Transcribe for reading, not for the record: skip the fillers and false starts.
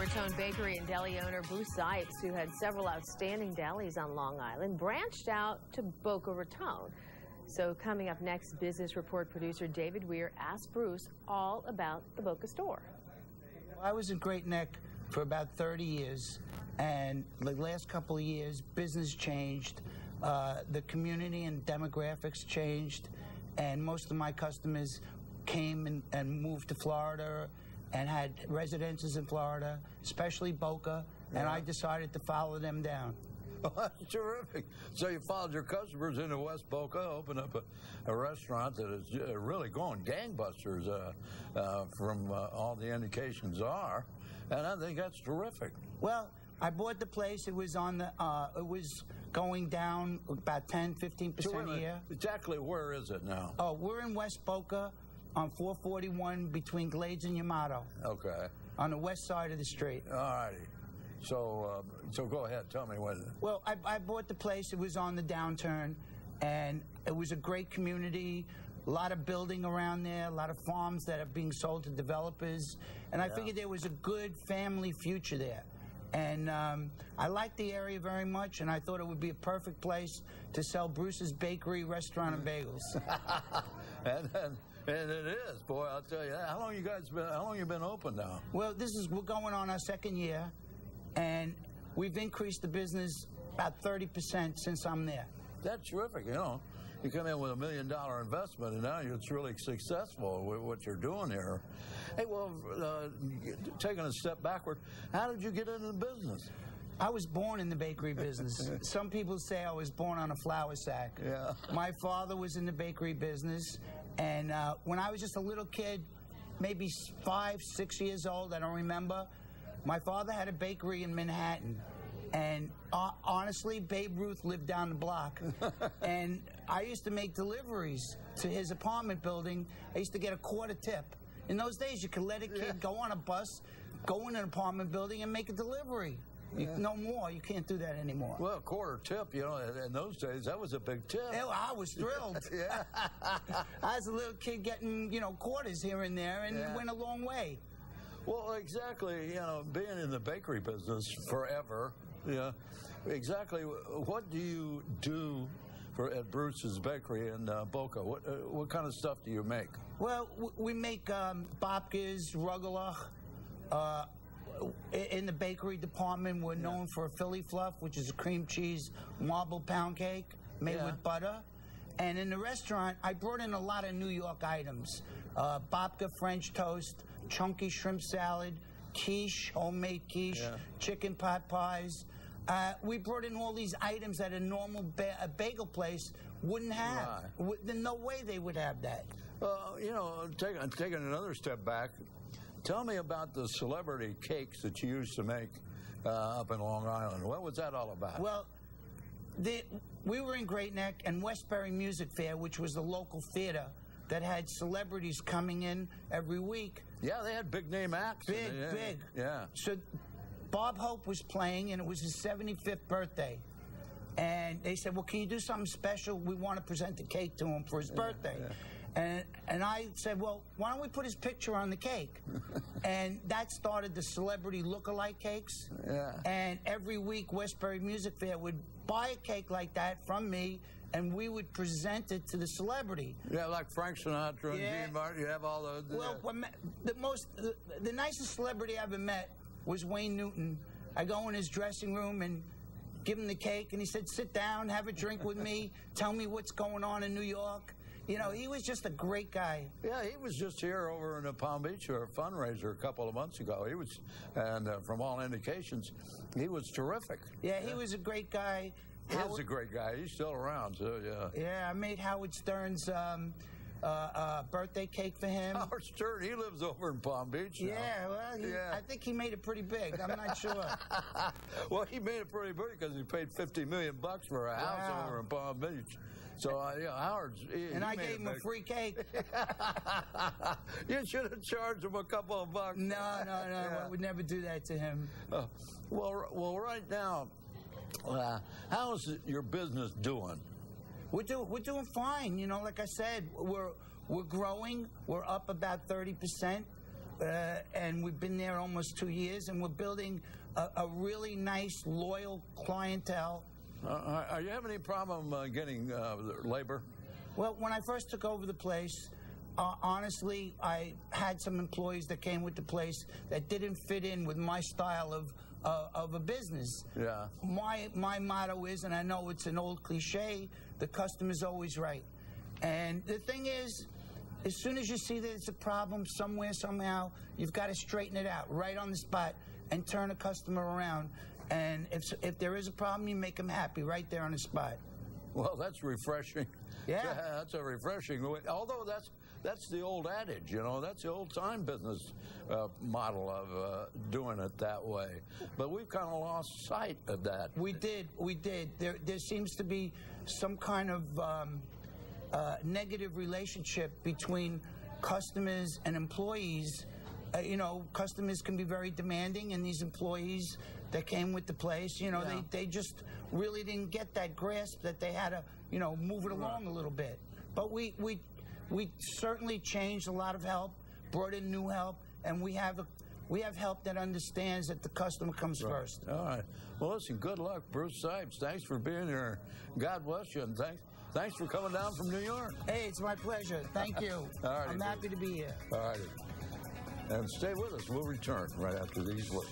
Raton bakery and deli owner Bruce Sipes, who had several outstanding delis on Long Island, branched out to Boca Raton. So coming up next, Business Report producer David Weir asked Bruce all about the Boca store. I was in Great Neck for about 30 years, and the last couple of years, business changed. The community and demographics changed, and most of my customers came and moved to Florida and had residences in Florida, especially Boca, and I decided to follow them down. Oh, that's terrific. So you followed your customers into West Boca, opened up a restaurant that is really going gangbusters from all the indications are, and I think that's terrific. Well, I bought the place. It was on the, it was going down about 10–15% a year. Exactly where is it now? Oh, we're in West Boca on 441 between Glades and Yamato. Okay. On the west side of the street. All righty. So, so go ahead. Tell me what. Well, I bought the place. It was on the downturn, and it was a great community. A lot of building around there, a lot of farms that are being sold to developers, and I figured there was a good family future there. And I liked the area very much, and I thought it would be a perfect place to sell Bruce's Bakery, Restaurant, and Bagels. And it is, boy. I'll tell you. How long you guys been? How long you been open now? Well, we're going on our second year, and we've increased the business about 30% since I'm there. That's terrific. You know, you come in with $1 million investment, and now it's really successful with what you're doing here. Hey, well, taking a step backward, how did you get into the business? I was born in the bakery business. Some people say I was born on a flour sack. Yeah. My father was in the bakery business, and when I was just a little kid, maybe 5, 6 years old, I don't remember, my father had a bakery in Manhattan. And honestly, Babe Ruth lived down the block. And I used to make deliveries to his apartment building. I used to get a quarter tip. In those days, you could let a kid go on a bus, go in an apartment building, and make a delivery. No more. You can't do that anymore. Well, a quarter tip, you know, in those days, that was a big tip. Yeah, well, I was thrilled. I was a little kid getting, you know, quarters here and there, and it went a long way. Well, exactly, you know, being in the bakery business forever, exactly what do you do at Bruce's Bakery in Boca? What kind of stuff do you make? Well, we make bobkas, rugelach. In the bakery department, we're known for Philly Fluff, which is a cream cheese marble pound cake made with butter. And in the restaurant, I brought in a lot of New York items. Babka French toast, chunky shrimp salad, quiche, homemade quiche, chicken pot pies. We brought in all these items that a normal bagel place wouldn't have. There's no way they would have that. You know, taking another step back, tell me about the celebrity cakes that you used to make up in Long Island. What was that all about? Well, we were in Great Neck and Westbury Music Fair, which was the local theater that had celebrities coming in every week. Yeah, they had big-name acts. Big. Yeah. So Bob Hope was playing, and it was his 75th birthday. And they said, well, can you do something special? We want to present the cake to him for his birthday. And I said, well, why don't we put his picture on the cake? And that started the celebrity look-alike cakes. And every week, Westbury Music Fair would buy a cake like that from me, and we would present it to the celebrity. Yeah, like Frank Sinatra and Dean Martin. You have all those. Well, the nicest celebrity I ever met was Wayne Newton. I go in his dressing room and give him the cake, and he said, sit down, have a drink with me, tell me what's going on in New York. You know, he was just a great guy. Yeah, he was just here over in Palm Beach for a fundraiser a couple of months ago. He was, and from all indications, he was terrific. Yeah, he was a great guy. He is a great guy. He's still around, too, Yeah, I made Howard Stern's birthday cake for him. Howard Stern, he lives over in Palm Beach now. Yeah, well, I think he made it pretty big. I'm not sure. Well, he made it pretty big because he paid $50 million for a house over in Palm Beach. So, Howard's... And I gave him a free cake. You should have charged him a couple of bucks. No, I would never do that to him. Well, right now, how's your business doing? We're doing fine. You know, like I said, we're growing. We're up about 30%. and we've been there almost 2 years, and we're building a really nice, loyal clientele. Are you having any problem getting labor? Well, when I first took over the place, honestly, I had some employees that came with the place that didn't fit in with my style of a business. Yeah. My motto is, and I know it's an old cliche, the customer's always right. And the thing is, as soon as you see that it's a problem somewhere, somehow, you've got to straighten it out right on the spot and turn a customer around. And if there is a problem, you make them happy right there on the spot. Well, that's refreshing. Yeah. That's a refreshing. Although that's the old adage, you know, that's the old-time business model of doing it that way. But we've kind of lost sight of that. We did. There seems to be some kind of negative relationship between customers and employees. You know, customers can be very demanding, and these employees that came with the place, you know, Yeah. they just really didn't get that grasp that they had to, you know, move it along a little bit. But we certainly changed a lot of help, brought in new help, and we have help that understands that the customer comes first. All right. Well, listen, good luck, Bruce Sipes. Thanks for being here. God bless you, and thanks for coming down from New York. Hey, it's my pleasure. Thank you. All righty, I'm happy to be here. All righty. And stay with us. We'll return right after these words.